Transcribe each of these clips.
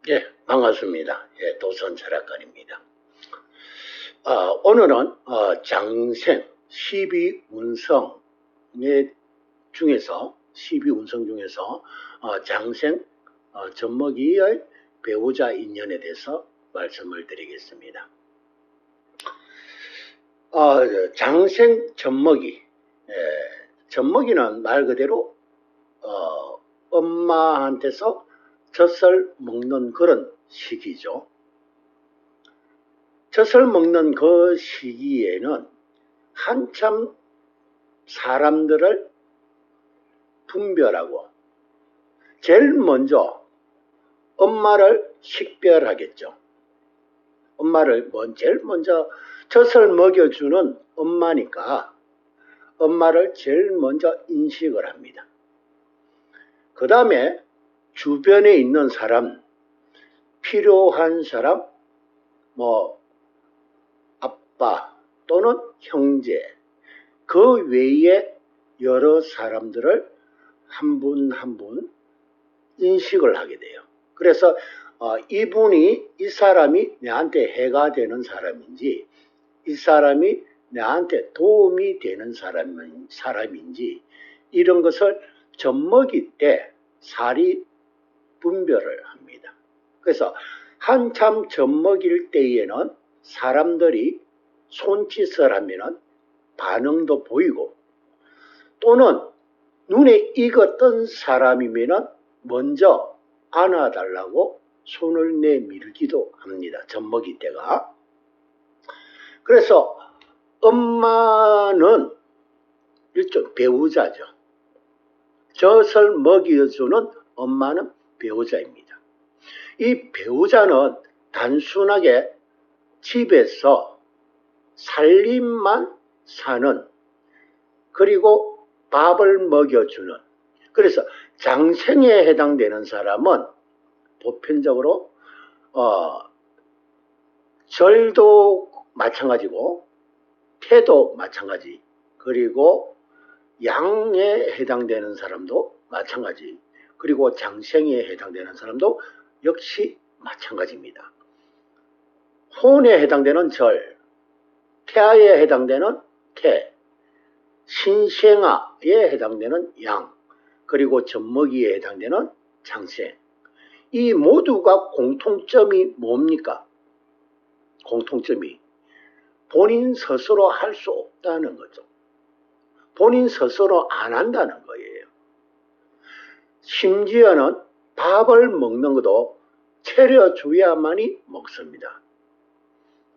예, 반갑습니다. 예, 도선 철학관입니다. 오늘은 장생 12운성의 중에서 12운성 중에서 장생 젖먹이의 배우자 인연에 대해서 말씀을 드리겠습니다. 장생 젖먹이, 젖먹이는 말 그대로 엄마한테서 젖을 먹는 그런 시기죠. 젖을 먹는 그 시기에는 한참 사람들을 분별하고 제일 먼저 엄마를 식별하겠죠. 엄마를 제일 먼저 젖을 먹여주는 엄마니까 엄마를 제일 먼저 인식을 합니다. 그 다음에 주변에 있는 사람, 필요한 사람, 아빠 또는 형제, 그 외에 여러 사람들을 한 분 한 분 인식을 하게 돼요. 그래서 이 사람이 내한테 해가 되는 사람인지, 이 사람이 내한테 도움이 되는 사람인지 이런 것을 젖먹이 때 사리 분별을 합니다. 그래서 한참 젖먹일 때에는 사람들이 손짓을 하면 반응도 보이고, 또는 눈에 익었던 사람이면 먼저 안아달라고 손을 내밀기도 합니다. 젖먹이 때가. 그래서 엄마는 일종 배우자죠. 젖을 먹여주는 엄마는 배우자입니다. 이 배우자는 단순하게 집에서 살림만 사는, 그리고 밥을 먹여주는, 그래서 장생에 해당되는 사람은 보편적으로 절도 마찬가지고 태도 마찬가지, 그리고 양에 해당되는 사람도 마찬가지, 그리고 장생에 해당되는 사람도 역시 마찬가지입니다. 혼에 해당되는 절, 태아에 해당되는 태, 신생아에 해당되는 양, 그리고 젖먹이에 해당되는 장생, 이 모두가 공통점이 뭡니까? 공통점이 본인 스스로 할 수 없다는 거죠. 본인 스스로 안 한다는 거예요. 심지어는 밥을 먹는 것도 차려줘야만이 먹습니다.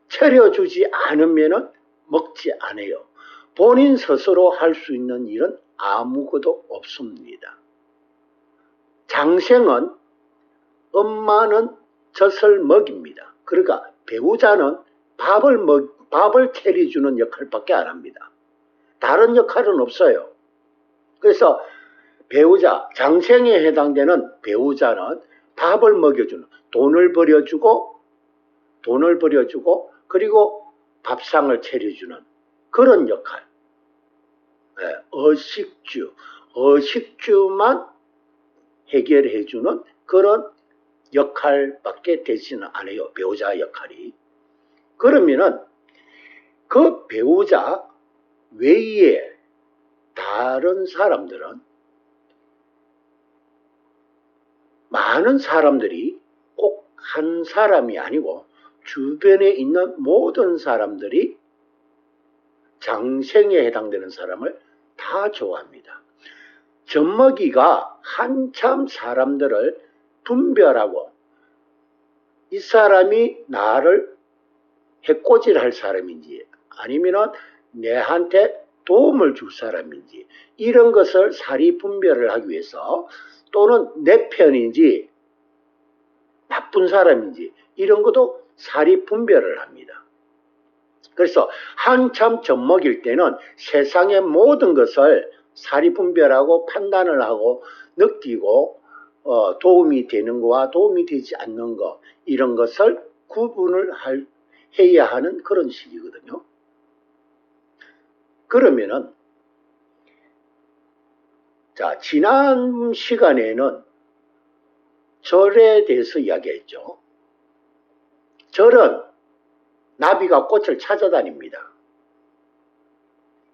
차려주지 않으면 먹지 않아요. 본인 스스로 할 수 있는 일은 아무것도 없습니다. 장생은 엄마는 젖을 먹입니다. 그러니까 배우자는 밥을 차려주는 역할밖에 안 합니다. 다른 역할은 없어요. 그래서 배우자, 장생에 해당되는 배우자는 밥을 먹여주는, 돈을 벌여주고 그리고 밥상을 차려주는 그런 역할. 어식주만 해결해주는 그런 역할밖에 되지는 않아요. 배우자 역할이. 그러면은 그 배우자 외에 다른 사람들은, 많은 사람들이 꼭 한 사람이 아니고 주변에 있는 모든 사람들이 장생에 해당되는 사람을 다 좋아합니다. 젖먹이가 한참 사람들을 분별하고 이 사람이 나를 해코지할 사람인지 아니면 내한테 도움을 줄 사람인지 이런 것을 사리 분별을 하기 위해서, 또는 내 편인지 나쁜 사람인지 이런 것도 사리 분별을 합니다. 그래서 한참 젖먹일 때는 세상의 모든 것을 사리 분별하고 판단을 하고 느끼고 도움이 되는 거와 도움이 되지 않는 거, 이런 것을 구분을 해야 하는 그런 시기거든요. 그러면은 자, 지난 시간에는 절에 대해서 이야기했죠. 절은 나비가 꽃을 찾아다닙니다.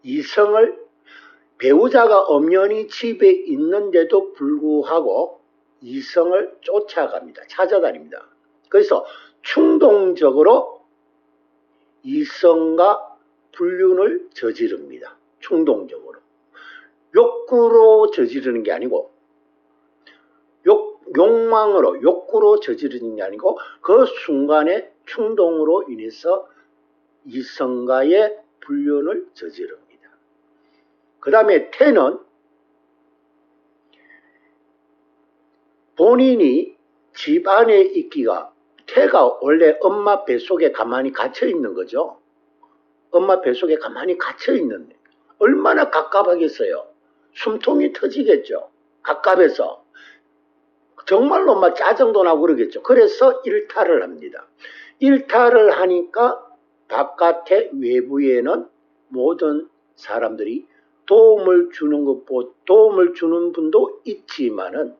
이성을 배우자가 엄연히 집에 있는데도 불구하고 이성을 쫓아갑니다. 찾아다닙니다. 그래서 충동적으로 이성과 불륜을 저지릅니다. 충동적으로. 욕구로 저지르는 게 아니고 욕망으로 욕구로 저지르는 게 아니고 그 순간의 충동으로 인해서 이성과의 불륜을 저지릅니다. 그 다음에 태는 본인이 집 안에 있기가, 태가 원래 엄마 뱃속에 가만히 갇혀 있는 거죠. 엄마 뱃속에 가만히 갇혀 있는데 얼마나 갑갑하겠어요. 숨통이 터지겠죠. 갑갑해서 정말로 막 짜증도 나고 그러겠죠. 그래서 일탈을 합니다. 일탈을 하니까 바깥에 외부에는 모든 사람들이 도움을 주는 분도 있지만은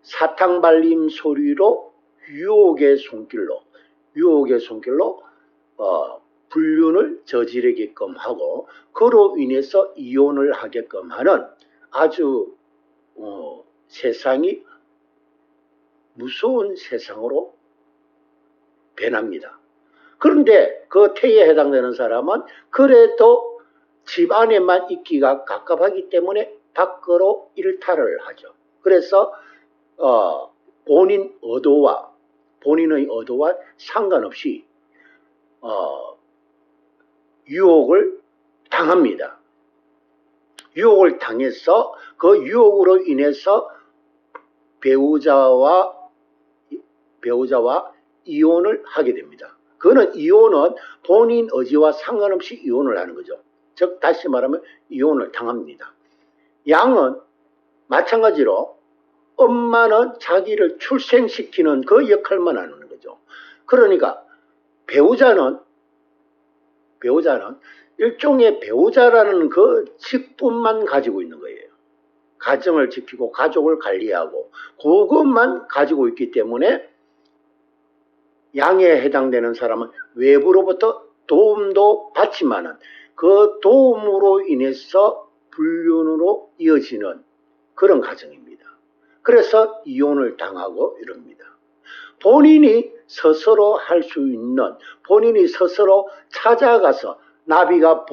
사탕발림 소리로 유혹의 손길로 불륜을 저지르게끔 하고 그로 인해서 이혼을 하게끔 하는 아주 세상이 무서운 세상으로 변합니다. 그런데 그 태에 해당되는 사람은 그래도 집 안에만 있기가 갑갑하기 때문에 밖으로 일탈을 하죠. 그래서 본인의 의도와 상관없이 유혹을 당합니다. 유혹을 당해서 그 유혹으로 인해서 배우자와 이혼을 하게 됩니다. 그거는 이혼은 본인 의지와 상관없이 이혼을 하는 거죠. 즉 다시 말하면 이혼을 당합니다. 양은 마찬가지로 엄마는 자기를 출생시키는 그 역할만 하는 거죠. 그러니까 배우자는 일종의 배우자라는 그 직분만 가지고 있는 거예요. 가정을 지키고 가족을 관리하고 그것만 가지고 있기 때문에 양에 해당되는 사람은 외부로부터 도움도 받지만은 그 도움으로 인해서 불륜으로 이어지는 그런 가정입니다. 그래서 이혼을 당하고 이럽니다. 본인이 스스로 할 수 있는, 본인이 스스로 찾아가서 나비가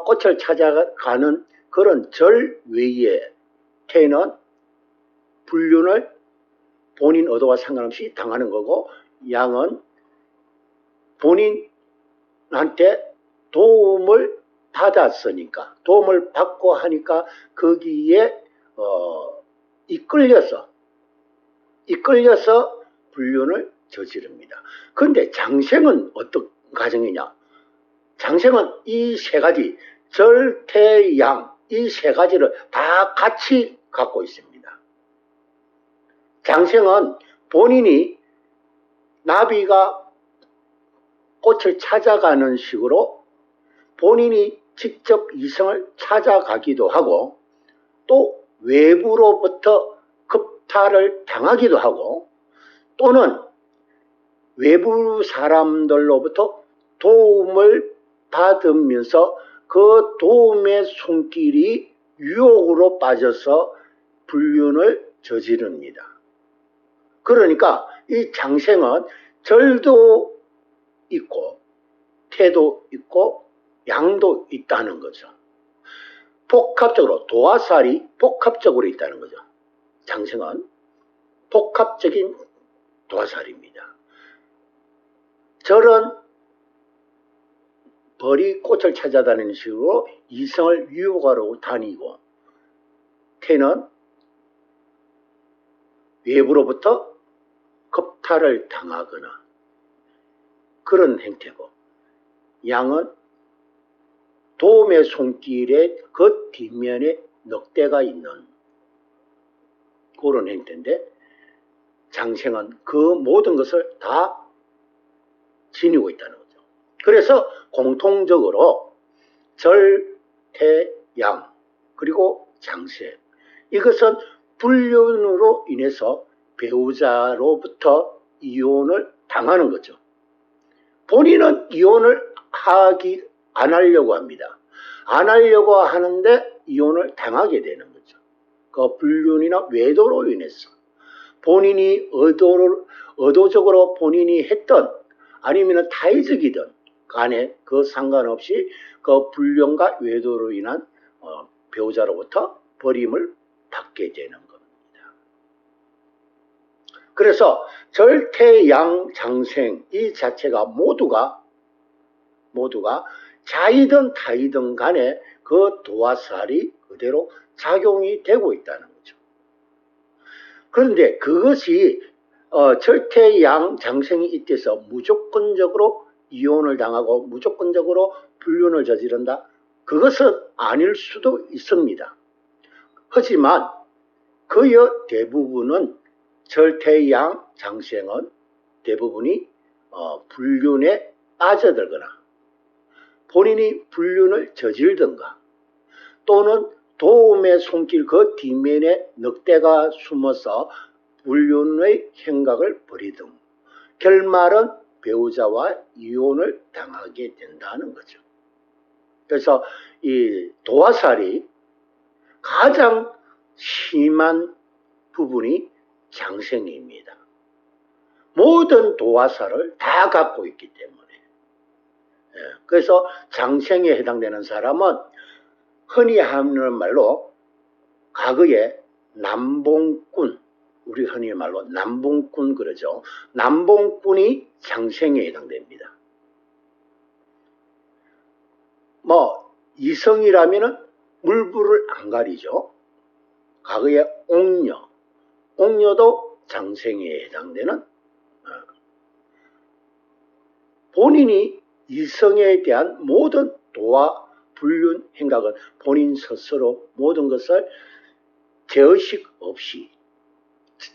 꽃을 찾아가는 그런 절 외에 태는 불륜을 본인 의도와 상관없이 당하는 거고, 양은 본인한테 도움을 받았으니까, 도움을 받고 하니까 거기에 이끌려서 불륜을 저지릅니다. 그런데 장생은 어떤 가정이냐? 장생은 이 세 가지, 절, 태, 양, 이 세 가지를 다 같이 갖고 있습니다. 장생은 본인이 나비가 꽃을 찾아가는 식으로 본인이 직접 이성을 찾아가기도 하고 또 외부로부터 급탈을 당하기도 하고 또는 외부 사람들로부터 도움을 받으면서 그 도움의 손길이 유혹으로 빠져서 불륜을 저지릅니다. 그러니까 이 장생은 절도 있고 태도 있고 양도 있다는 거죠. 복합적으로 도화살이 복합적으로 있다는 거죠. 장생은 복합적인 도화살입니다. 절은 벌이 꽃을 찾아다니는 식으로 이성을 유혹하러 다니고 태는 외부로부터 겁탈을 당하거나 그런 행태고 양은 도움의 손길에 그 뒷면에 넉대가 있는 그런 행태인데 장생은 그 모든 것을 다 지니고 있다는 거죠. 그래서 공통적으로 절, 태, 양 그리고 장생 이것은 불륜으로 인해서 배우자로부터 이혼을 당하는 거죠. 본인은 이혼을 안 하려고 합니다. 안 하려고 하는데 이혼을 당하게 되는 거죠. 그 불륜이나 외도로 인해서 본인이 의도적으로 본인이 했던 아니면 타의적이든 간에 그 상관없이 그 불륜과 외도로 인한 배우자로부터 버림을 받게 되는 겁니다. 그래서 절태양장생 이 자체가 모두가 자이든 타이든 간에 그 도화살이 그대로 작용이 되고 있다는 거죠. 그런데 그것이 절태양장생이 이때서 무조건적으로 이혼을 당하고 무조건적으로 불륜을 저지른다? 그것은 아닐 수도 있습니다. 하지만 그의 대부분은 절태양장생은 대부분이 불륜에 빠져들거나 본인이 불륜을 저질든가 또는 도움의 손길 그 뒷면에 늑대가 숨어서 불륜의 행각을 벌이든 결말은 배우자와 이혼을 당하게 된다는 거죠. 그래서 이 도화살이 가장 심한 부분이 장생입니다. 모든 도화살을 다 갖고 있기 때문에. 그래서 장생에 해당되는 사람은 흔히 하는 말로 과거에 남봉꾼, 우리 흔히 말로 남봉꾼 그러죠. 남봉꾼이 장생에 해당됩니다. 이성이라면은 물불을 안 가리죠. 과거에 옥녀도 장생에 해당되는 본인이 이성에 대한 모든 도와 불륜 행각은 본인 스스로 모든 것을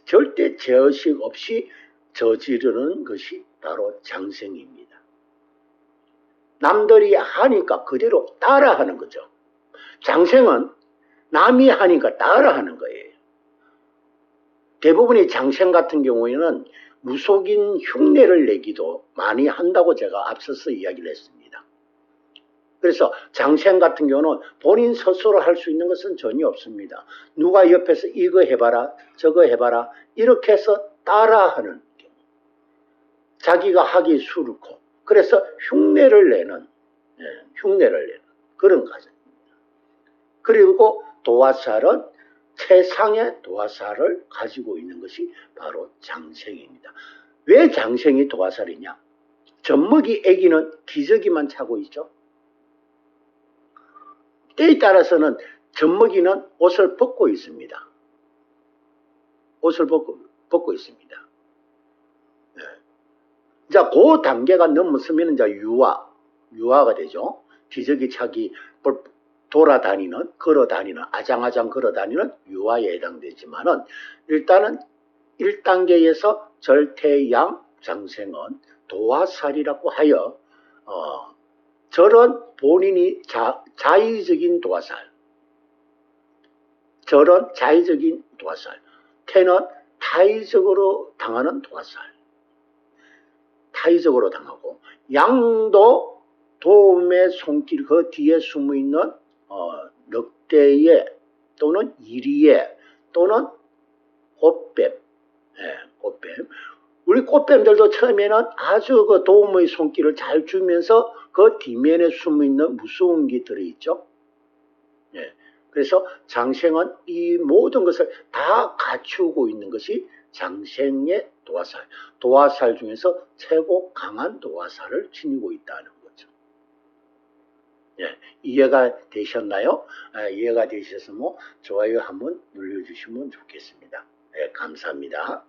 절대 제어식 없이 저지르는 것이 바로 장생입니다. 남들이 하니까 그대로 따라하는 거죠. 장생은 남이 하니까 따라하는 거예요. 대부분의 장생 같은 경우에는 무속인 흉내를 내기도 많이 한다고 제가 앞서서 이야기를 했습니다. 그래서 장생 같은 경우는 본인 스스로 할 수 있는 것은 전혀 없습니다. 누가 옆에서 이거 해봐라 저거 해봐라 이렇게 해서 따라하는 경우, 자기가 하기 싫고 그래서 흉내를 내는 그런 과정입니다. 그리고 도화살은 최상의 도화살을 가지고 있는 것이 바로 장생입니다. 왜 장생이 도화살이냐? 젖먹이 애기는 기저귀만 차고 있죠. 때에 따라서는 젖먹이는 옷을 벗고 있습니다. 옷을 벗고 있습니다. 자, 그 단계가 넘었으면 이제 유아가 되죠. 기저귀 차기 걸어다니는 아장아장 걸어다니는 유아에 해당되지만은 일단은 1단계에서 절태양장생은 도화살이라고 하여 절은 본인이 자의적인 도화살, 절은 자의적인 도화살, 태는 타의적으로 당하는 도화살, 타의적으로 당하고 양도 도움의 손길 그 뒤에 숨어있는 늑대에 또는 이리에 또는 꽃뱀, 꽃뱀. 우리 꽃뱀들도 처음에는 아주 그 도움의 손길을 잘 주면서 그 뒷면에 숨어있는 무서운 게 들어있죠. 그래서 장생은 이 모든 것을 다 갖추고 있는 것이 장생의 도화살. 도화살 중에서 최고 강한 도화살을 지니고 있다는 거죠. 이해가 되셨나요? 이해가 되셨으면 좋아요 한번 눌러주시면 좋겠습니다. 감사합니다.